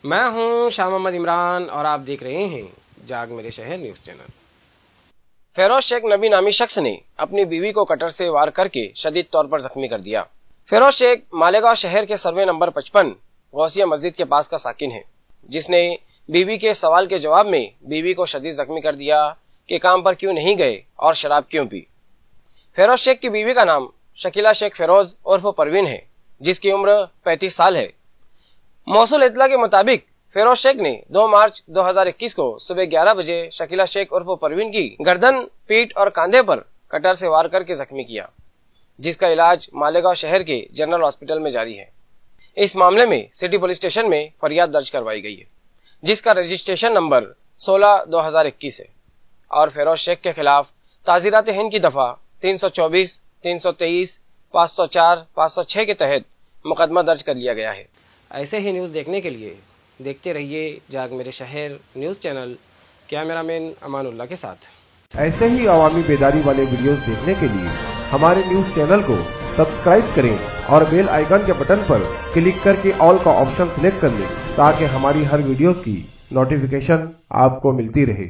میں ہوں شاہ محمد عمران اور آپ دیکھ رہے ہیں جاگ میرے شہر نیوز چینل۔ فیروز شیخ نبی نامی شخص نے اپنی بیوی کو کٹر سے وار کر کے شدید طور پر زخمی کر دیا۔ فیروز شیخ مالیگاؤں شہر کے سروے نمبر 55 غوثیہ مسجد کے پاس کا ساکن ہے، جس نے بیوی کے سوال کے جواب میں بیوی کو شدید زخمی کر دیا کہ کام پر کیوں نہیں گئے اور شراب کیوں پی۔ فیروز شیخ کی بیوی کا نام شکیلہ شیخ فیروز عرف پروین ہے، جس کی عمر 35 سال ہے۔ موصول اطلاع کے مطابق فیروز شیخ نے 2 مارچ 2021 کو صبح 11 بجے شکیلہ شیخ عرف پروین کی گردن، پیٹھ اور کاندھے پر کٹر سے وار کر کے زخمی کیا، جس کا علاج مالیگاؤں شہر کے جنرل ہاسپٹل میں جاری ہے۔ اس معاملے میں سٹی پولیس اسٹیشن میں فریاد درج کروائی گئی ہے، جس کا رجسٹریشن نمبر 16/2021 ہے، اور فیروز شیخ کے خلاف تعزیرات ہند کی دفعہ 324، 323، 504، 506 کے تحت مقدمہ درج کر لیا گیا ہے۔ ایسے ہی نیوز دیکھنے کے لیے دیکھتے رہیے جاگ میرے شہر نیوز چینل، کیمرہ مین امان اللہ کے ساتھ۔ ایسے ہی عوامی بیداری والے ویڈیوز دیکھنے کے لیے ہمارے نیوز چینل کو سبسکرائب کریں اور بیل آئیکن کے بٹن پر کلک کر کے آل کا آپشن سلیکٹ کر لیں، تاکہ ہماری ہر ویڈیوز کی نوٹیفیکیشن آپ کو ملتی رہے۔